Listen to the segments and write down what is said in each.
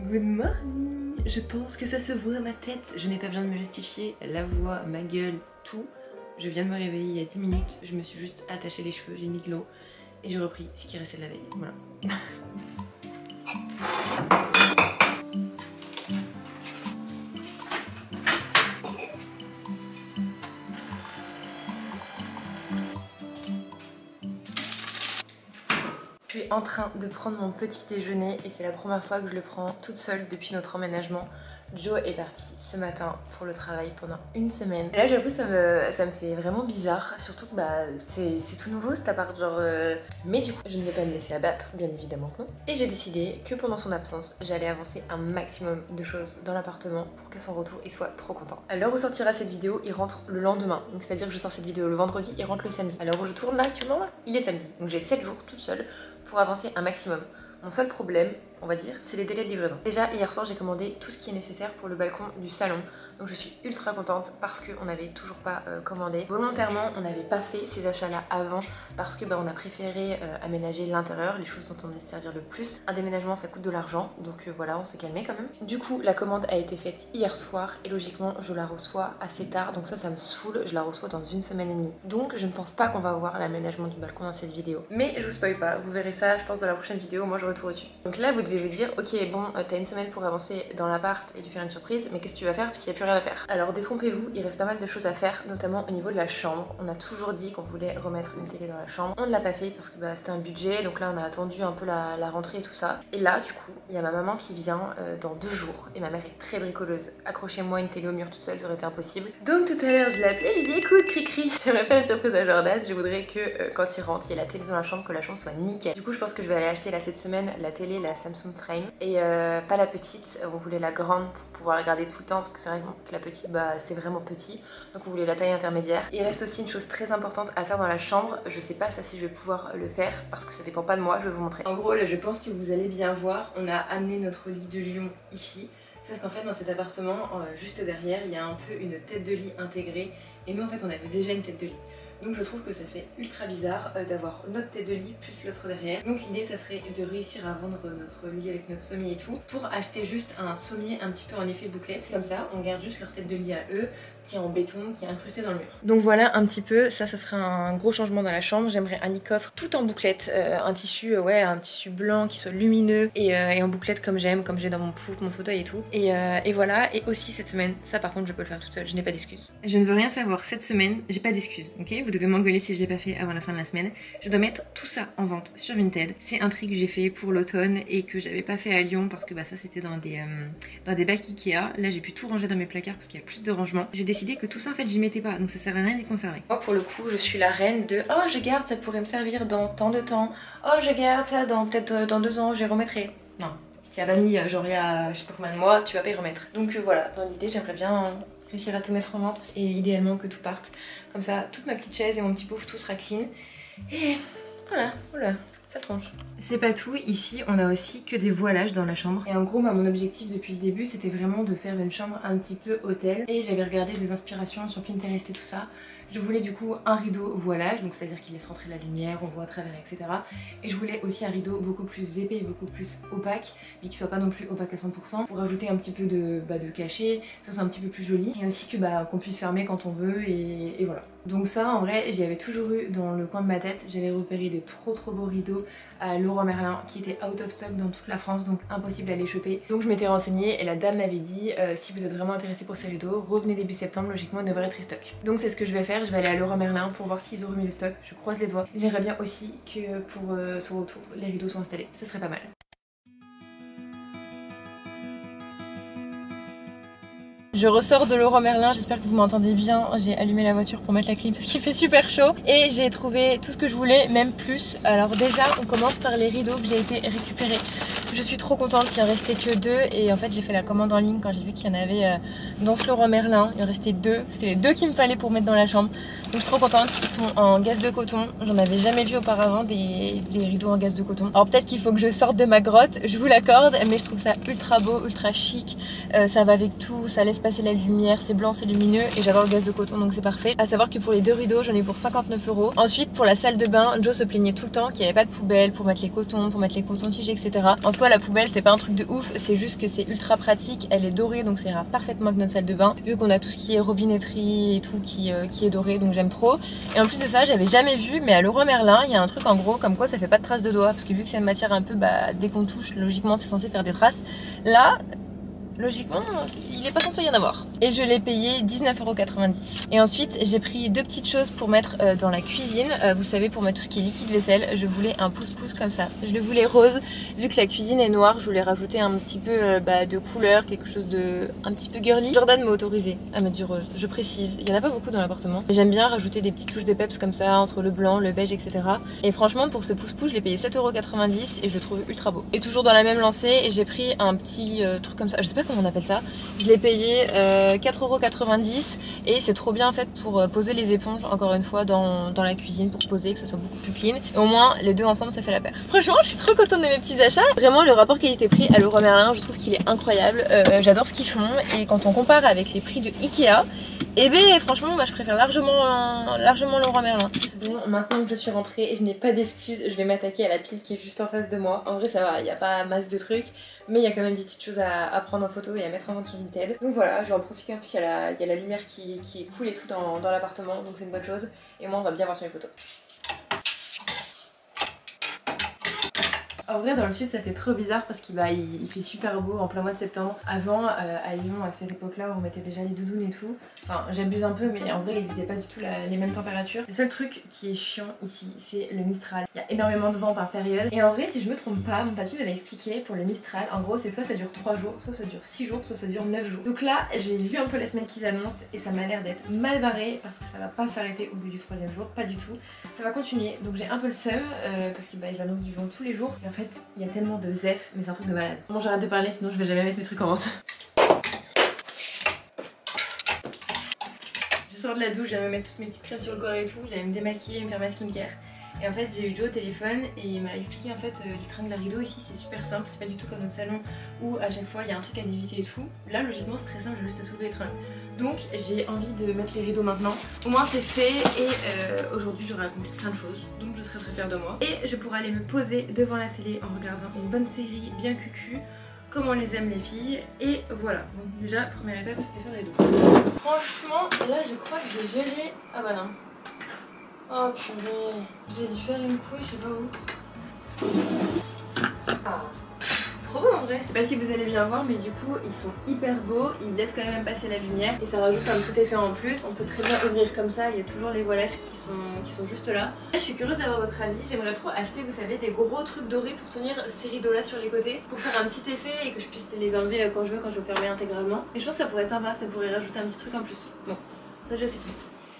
Good morning. Je pense que ça se voit à ma tête. Je n'ai pas besoin de me justifier. La voix, ma gueule, tout. Je viens de me réveiller il y a 10 minutes. Je me suis juste attaché les cheveux, j'ai mis de l'eau. Et j'ai repris ce qui restait de la veille. Voilà. Je suis en train de prendre mon petit déjeuner et c'est la première fois que je le prends toute seule depuis notre emménagement. Joe est parti ce matin pour le travail pendant une semaine. Et là j'avoue ça me fait vraiment bizarre, surtout que c'est tout nouveau cet appart genre... Mais du coup je ne vais pas me laisser abattre, bien évidemment que non. Et j'ai décidé que pendant son absence j'allais avancer un maximum de choses dans l'appartement pour qu'à son retour il soit trop content. À l'heure où sortira cette vidéo il rentre le lendemain, donc c'est à dire que je sors cette vidéo le vendredi, il rentre le samedi. À l'heure où je tourne là actuellement là, il est samedi, donc j'ai 7 jours toute seule pour avancer un maximum. Mon seul problème, on va dire, c'est les délais de livraison. Déjà, hier soir, j'ai commandé tout ce qui est nécessaire pour le balcon du salon. Donc je suis ultra contente parce qu'on n'avait toujours pas commandé. Volontairement, on n'avait pas fait ces achats-là avant parce que on a préféré aménager l'intérieur, les choses dont on allait se servir le plus. Un déménagement, ça coûte de l'argent, donc voilà, on s'est calmé quand même. Du coup, la commande a été faite hier soir et logiquement, je la reçois assez tard. Donc ça me saoule, je la reçois dans une semaine et demie. Donc je ne pense pas qu'on va voir l'aménagement du balcon dans cette vidéo. Mais je vous spoil pas, vous verrez ça, je pense, dans la prochaine vidéo, moi je retourne dessus. Donc là, vous devez vous dire, ok, bon, t'as une semaine pour avancer dans l'appart et lui faire une surprise, mais qu'est-ce que tu vas faire s'il n'y a plus rien à faire? Alors détrompez-vous, il reste pas mal de choses à faire, notamment au niveau de la chambre. On a toujours dit qu'on voulait remettre une télé dans la chambre. On ne l'a pas fait parce que c'était un budget, donc là on a attendu un peu la rentrée et tout ça. Et là, du coup, il y a ma maman qui vient dans 2 jours, et ma mère est très bricoleuse. Accrochez-moi une télé au mur toute seule, ça aurait été impossible. Donc tout à l'heure, je l'ai appelée, je lui ai dit, écoute, Cricri, j'aimerais faire une surprise à Jordan, je voudrais que quand il rentre, il y ait la télé dans la chambre, que la chambre soit nickel. Du coup, je pense que je vais aller acheter là cette semaine la télé, la Samsung Frame, et pas la petite, on voulait la grande pour pouvoir la garder tout le temps, parce que c'est vrai que la petite, c'est vraiment petit, donc on voulait la taille intermédiaire. Il reste aussi une chose très importante à faire dans la chambre, je sais pas ça si je vais pouvoir le faire, parce que ça dépend pas de moi, je vais vous montrer. En gros, là je pense que vous allez bien voir, on a amené notre lit de lion ici, sauf qu'en fait dans cet appartement, juste derrière, il y a un peu une tête de lit intégrée, et nous en fait on avait déjà une tête de lit. Donc je trouve que ça fait ultra bizarre d'avoir notre tête de lit plus l'autre derrière. Donc l'idée ça serait de réussir à vendre notre lit avec notre sommier et tout pour acheter juste un sommier un petit peu en effet bouclette. Comme ça on garde juste leur tête de lit à eux qui est en béton, qui est incrusté dans le mur. Donc voilà un petit peu, ça serait un gros changement dans la chambre. J'aimerais un lit coffre tout en bouclette, un tissu blanc qui soit lumineux et en bouclette comme j'aime, comme j'ai dans mon pouf, mon fauteuil et tout. Et voilà, et aussi cette semaine, ça par contre je peux le faire toute seule, je n'ai pas d'excuses. Je ne veux rien savoir cette semaine, j'ai pas d'excuses, ok? Vous devez m'engueuler si je l'ai pas fait avant la fin de la semaine. Je dois mettre tout ça en vente sur Vinted. C'est un tri que j'ai fait pour l'automne et que j'avais pas fait à Lyon parce que ça c'était dans des bacs Ikea. Là j'ai pu tout ranger dans mes placards parce qu'il y a plus de rangement. J'ai décidé que tout ça en fait j'y mettais pas, donc ça sert à rien d'y conserver. Moi pour le coup je suis la reine de oh je garde, ça pourrait me servir dans tant de temps. Oh je garde ça dans peut-être dans 2 ans je les remettrai. Non, si tu as banni genre il y a je sais pas combien de mois, tu vas pas y remettre. Donc voilà, dans l'idée j'aimerais bien réussir à tout mettre en vente et idéalement que tout parte. Comme ça toute ma petite chaise et mon petit pouf tout sera clean. Et voilà, ça tronche. C'est pas tout, ici on a aussi que des voilages dans la chambre. Et en gros mon objectif depuis le début c'était vraiment de faire une chambre un petit peu hôtel. Et j'avais regardé des inspirations sur Pinterest et tout ça. Je voulais du coup un rideau voilage, donc c'est à dire qu'il laisse rentrer la lumière, on voit à travers, etc. Et je voulais aussi un rideau beaucoup plus épais et beaucoup plus opaque, mais qui soit pas non plus opaque à 100%, pour ajouter un petit peu de cachet, que ce soit un petit peu plus joli, et aussi que qu'on puisse fermer quand on veut, et voilà. Donc ça en vrai j'y avais toujours eu dans le coin de ma tête, j'avais repéré des trop beaux rideaux à Leroy Merlin qui étaient out of stock dans toute la France, donc impossible à les choper. Donc je m'étais renseignée et la dame m'avait dit si vous êtes vraiment intéressé pour ces rideaux, revenez début septembre, logiquement ils devraient être restock. Donc c'est ce que je vais faire, je vais aller à Leroy Merlin pour voir s'ils ont remis le stock, je croise les doigts. J'aimerais bien aussi que pour son retour les rideaux soient installés, ça serait pas mal. Je ressors de Leroy Merlin, j'espère que vous m'entendez bien. J'ai allumé la voiture pour mettre la clim parce qu'il fait super chaud. Et j'ai trouvé tout ce que je voulais, même plus. Alors déjà, on commence par les rideaux que j'ai été récupérer. Je suis trop contente, il en restait que 2. Et en fait, j'ai fait la commande en ligne quand j'ai vu qu'il y en avait dans ce Leroy Merlin. Il en restait 2. C'était les 2 qu'il me fallait pour mettre dans la chambre. Donc je suis trop contente. Ils sont en gaze de coton. J'en avais jamais vu auparavant des rideaux en gaze de coton. Alors peut-être qu'il faut que je sorte de ma grotte, je vous l'accorde. Mais je trouve ça ultra beau, ultra chic. Ça va avec tout, ça laisse passer la lumière, c'est blanc, c'est lumineux et j'adore le gaze de coton donc c'est parfait. À savoir que pour les 2 rideaux j'en ai pour 59 €. Ensuite pour la salle de bain, Joe se plaignait tout le temps qu'il n'y avait pas de poubelle pour mettre les cotons, pour mettre les cotons-tiges, etc. En soi la poubelle c'est pas un truc de ouf, c'est juste que c'est ultra pratique, elle est dorée donc ça ira parfaitement avec notre salle de bain vu qu'on a tout ce qui est robinetterie et tout qui est doré, donc j'aime trop. Et en plus de ça j'avais jamais vu, mais à Leroy Merlin il y a un truc en gros comme quoi ça fait pas de traces de doigts, parce que vu que c'est une matière un peu dès qu'on touche logiquement c'est censé faire des traces. Là logiquement, il est pas censé y en avoir. Et je l'ai payé 19,90 €. Et ensuite, j'ai pris deux petites choses pour mettre dans la cuisine. Vous savez, pour mettre tout ce qui est liquide vaisselle, je voulais un pouce-pouce comme ça. Je le voulais rose. Vu que la cuisine est noire, je voulais rajouter un petit peu de couleur, quelque chose de un petit peu girly. Jordan m'a autorisé à mettre du rose. Je précise, il y en a pas beaucoup dans l'appartement. J'aime bien rajouter des petites touches de peps comme ça, entre le blanc, le beige, etc. Et franchement, pour ce pouce-pouce, je l'ai payé 7,90 € et je le trouve ultra beau. Et toujours dans la même lancée, et j'ai pris un petit truc comme ça. Je sais pas comment on appelle ça. Je l'ai payé 4,90 € et c'est trop bien en fait pour poser les éponges encore une fois dans la cuisine, pour poser, que ça soit beaucoup plus clean. Et au moins les deux ensemble ça fait la paire. Franchement je suis trop contente de mes petits achats. Vraiment le rapport qualité-prix à Leroy Merlin, je trouve qu'il est incroyable. J'adore ce qu'ils font, et quand on compare avec les prix de Ikea, et ben franchement moi je préfère largement Leroy Merlin. Bon, maintenant que je suis rentrée, je n'ai pas d'excuses, je vais m'attaquer à la pile qui est juste en face de moi. En vrai ça va, il n'y a pas masse de trucs, mais il y a quand même des petites choses à prendre en photo et à mettre en vente sur Vinted. Donc voilà, je vais en profiter, en plus il y a la lumière qui est cool et tout dans l'appartement, donc c'est une bonne chose. Et moi on va bien voir sur les photos. En vrai dans le sud ça fait trop bizarre parce qu'il il fait super beau en plein mois de septembre. Avant à Lyon à cette époque là on mettait déjà les doudounes et tout. Enfin j'abuse un peu, mais en vrai il faisait pas du tout les mêmes températures. Le seul truc qui est chiant ici c'est le Mistral. Il y a énormément de vent par période. Et en vrai si je me trompe pas, mon papy m'avait expliqué pour le Mistral, en gros c'est soit ça dure 3 jours, soit ça dure 6 jours, soit ça dure 9 jours. Donc là j'ai vu un peu la semaine qu'ils annoncent et ça m'a l'air d'être mal barré parce que ça va pas s'arrêter au bout du 3e jour, pas du tout. Ça va continuer, donc j'ai un peu le seum parce qu'ils annoncent du vent tous les jours. Et en fait il y a tellement de zef, mais c'est un truc de malade. Bon j'arrête de parler sinon je vais jamais mettre mes trucs en vente. Je sors de la douche, j'allais me mettre toutes mes petites crèmes sur le corps et tout, j'allais me démaquiller et me faire ma skincare. Et en fait j'ai eu Joe au téléphone et il m'a expliqué en fait les tringles à rideaux ici c'est super simple, c'est pas du tout comme notre salon où à chaque fois il y a un truc à dévisser et tout. Là logiquement c'est très simple, j'ai juste à soulever les tringles. Donc j'ai envie de mettre les rideaux maintenant. Au moins c'est fait et aujourd'hui j'aurai accompli plein de choses. Donc je serai très fière de moi. Et je pourrai aller me poser devant la télé en regardant une bonne série bien cucu, comme on les aime les filles. Et voilà, donc déjà première étape c'était faire les rideaux. Franchement là je crois que j'ai géré... Ah bah non. Oh purée, j'ai dû faire une couille, je sais pas où. Ah. Trop beau en vrai. Je sais pas si vous allez bien voir, mais du coup ils sont hyper beaux, ils laissent quand même passer la lumière et ça rajoute un petit effet en plus. On peut très bien ouvrir comme ça, il y a toujours les voilages qui sont juste là. Je suis curieuse d'avoir votre avis, j'aimerais trop acheter, vous savez, des gros trucs dorés pour tenir ces rideaux là sur les côtés, pour faire un petit effet et que je puisse les enlever quand je veux fermer intégralement. Et je pense que ça pourrait être sympa, ça pourrait rajouter un petit truc en plus. Bon, ça déjà c'est fait.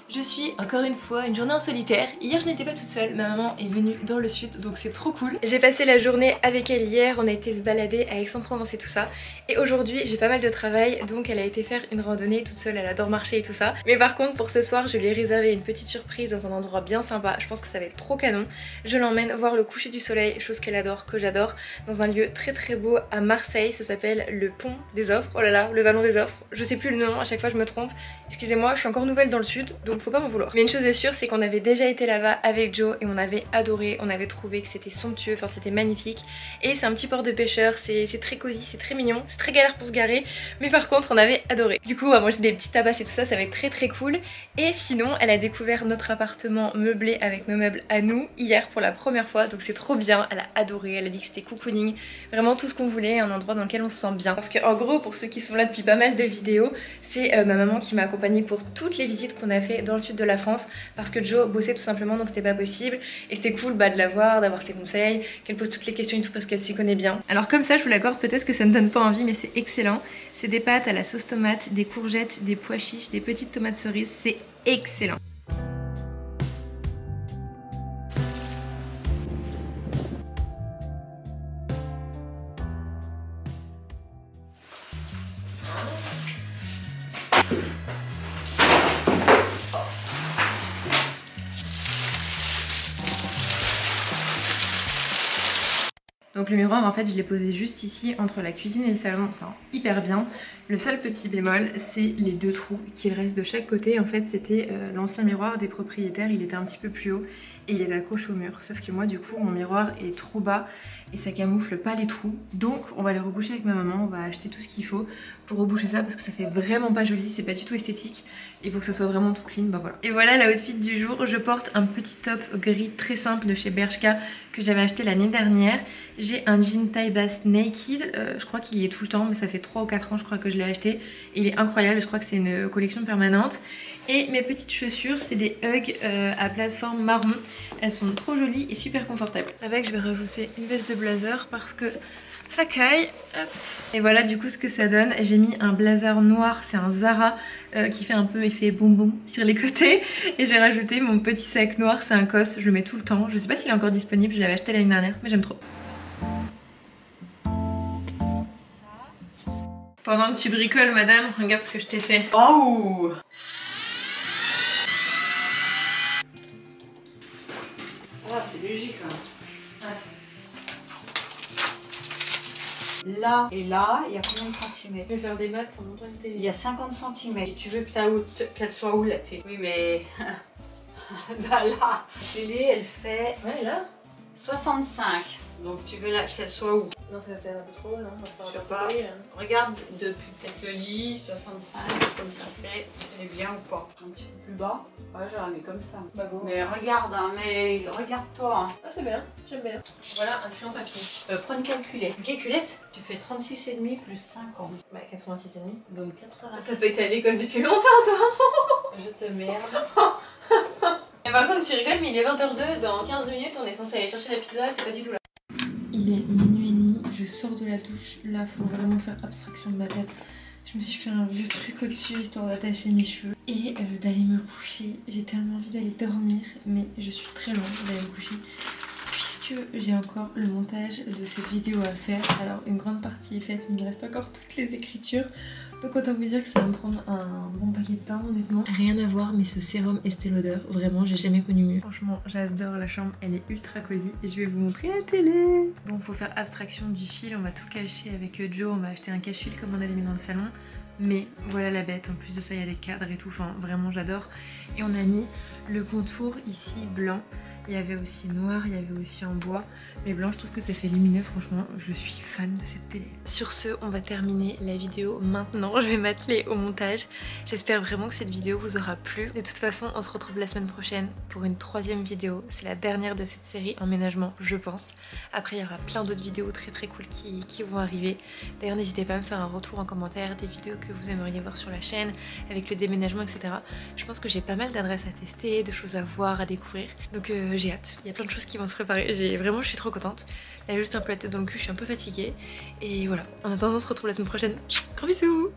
Je suis encore une fois une journée en solitaire. Hier je n'étais pas toute seule, ma maman est venue dans le sud donc c'est trop cool. J'ai passé la journée avec elle hier, on a été se balader à Aix-en-Provence et tout ça. Et aujourd'hui j'ai pas mal de travail donc elle a été faire une randonnée toute seule, elle adore marcher et tout ça. Mais par contre pour ce soir je lui ai réservé une petite surprise dans un endroit bien sympa, je pense que ça va être trop canon. Je l'emmène voir le coucher du soleil, chose qu'elle adore, que j'adore, dans un lieu très très beau à Marseille, ça s'appelle le Pont des Offres. Oh là là, le Vallon des Offres, je sais plus le nom, à chaque fois je me trompe. Excusez-moi, je suis encore nouvelle dans le sud donc faut pas m'en vouloir. Mais une chose est sûre, c'est qu'on avait déjà été là-bas avec Joe et on avait adoré, on avait trouvé que c'était somptueux, enfin c'était magnifique. Et c'est un petit port de pêcheurs, c'est très cosy, c'est très mignon, c'est très galère pour se garer, mais par contre on avait adoré. Du coup on va manger des petits tapas et tout ça, ça va être très très cool. Et sinon elle a découvert notre appartement meublé avec nos meubles à nous hier pour la première fois, donc c'est trop bien, elle a adoré, elle a dit que c'était cocooning, vraiment tout ce qu'on voulait, un endroit dans lequel on se sent bien. Parce que en gros pour ceux qui sont là depuis pas mal de vidéos, c'est ma maman qui m'a accompagnée pour toutes les visites qu'on a fait dans le sud de la France, parce que Joe bossait tout simplement donc c'était pas possible et c'était cool de la voir, d'avoir ses conseils, qu'elle pose toutes les questions et tout parce qu'elle s'y connaît bien. Alors comme ça je vous l'accorde, peut-être que ça ne donne pas envie mais c'est excellent. C'est des pâtes à la sauce tomate, des courgettes, des pois chiches, des petites tomates cerises, c'est excellent. Donc le miroir en fait je l'ai posé juste ici entre la cuisine et le salon, ça rend hyper bien. Le seul petit bémol c'est les deux trous qui restent de chaque côté. En fait c'était l'ancien miroir des propriétaires, il était un petit peu plus haut et il est accroché au mur. Sauf que moi du coup mon miroir est trop bas et ça camoufle pas les trous. Donc on va les reboucher avec ma maman, on va acheter tout ce qu'il faut pour reboucher ça parce que ça fait vraiment pas joli, c'est pas du tout esthétique. Et pour que ça soit vraiment tout clean, bah voilà. Et voilà la outfit du jour, je porte un petit top gris très simple de chez Bershka que j'avais acheté l'année dernière. J'ai un jean taille basse naked, je crois qu'il y est tout le temps mais ça fait 3 ou 4 ans je crois que je l'ai acheté. Et il est incroyable, je crois que c'est une collection permanente. Et mes petites chaussures, c'est des Ugg à plateforme marron. Elles sont trop jolies et super confortables. Avec, je vais rajouter une veste de blazer parce que ça caille. Hop. Et voilà du coup ce que ça donne. J'ai mis un blazer noir, c'est un Zara qui fait un peu effet bonbon sur les côtés. Et j'ai rajouté mon petit sac noir, c'est un COS, je le mets tout le temps. Je sais pas s'il est encore disponible, je l'avais acheté l'année dernière, mais j'aime trop. Pendant que tu bricoles, madame, regarde ce que je t'ai fait. Oh! Ah, c'est léger quand même. Ouais. Là et là, il y a combien de centimètres? Je vais faire des maths en montant une télé. Il y a 50 centimètres. Et tu veux qu'elle soit où la télé? Oui, mais bah là, la télé, elle fait Ouais, là 65. Donc tu veux qu'elle soit où? Non, ça va peut-être un peu trop, non? Je sais pas. Regarde depuis peut-être le lit, 65, comme ça fait. Elle est bien ou pas? Un petit peu plus bas? Ouais, j'aurais mis comme ça. Bah bon. Mais regarde, hein, mais regarde-toi. Hein. Ah, c'est bien, j'aime bien. Voilà un crayon papier. Prends une calculette. Une calculette? Tu fais 36,5 plus 50. Bah, 86,5. Donc 80. T'as pas été à l'école depuis longtemps, toi? Je te merde. Et par contre, tu rigoles, mais il est 20h02. Dans 15 minutes, on est censé aller chercher la pizza, c'est pas du tout là. Il est minuit et demi, je sors de la douche. Là, faut vraiment faire abstraction de ma tête. Je me suis fait un vieux truc au-dessus histoire d'attacher mes cheveux et d'aller me coucher. J'ai tellement envie d'aller dormir, mais je suis très loin d'aller me coucher puisque j'ai encore le montage de cette vidéo à faire. Alors une grande partie est faite, mais il me reste encore toutes les écritures. Donc autant vous dire que ça va me prendre un bon paquet de temps honnêtement. Rien à voir, mais ce sérum Estée Lauder, vraiment j'ai jamais connu mieux. Franchement j'adore la chambre, elle est ultra cosy et je vais vous montrer la télé. Bon, faut faire abstraction du fil, on va tout cacher avec Joe, on va acheter un cache-fil comme on avait mis dans le salon. Mais voilà la bête, en plus de ça il y a des cadres et tout, enfin vraiment j'adore. Et on a mis le contour ici blanc. Il y avait aussi noir, il y avait aussi en bois. Mais blanc, je trouve que ça fait lumineux, franchement, je suis fan de cette télé. Sur ce, on va terminer la vidéo maintenant. Je vais m'atteler au montage. J'espère vraiment que cette vidéo vous aura plu. De toute façon, on se retrouve la semaine prochaine pour une 3e vidéo. C'est la dernière de cette série emménagement, je pense. Après, il y aura plein d'autres vidéos très cool qui vont arriver. D'ailleurs, n'hésitez pas à me faire un retour en commentaire des vidéos que vous aimeriez voir sur la chaîne, avec le déménagement, etc. Je pense que j'ai pas mal d'adresses à tester, de choses à voir, à découvrir. Donc j'ai hâte. Il y a plein de choses qui vont se préparer. Vraiment, je suis trop contente. Là, juste un peu la tête dans le cul, je suis un peu fatiguée. Et voilà. En attendant, on se retrouve la semaine prochaine. Gros bisous!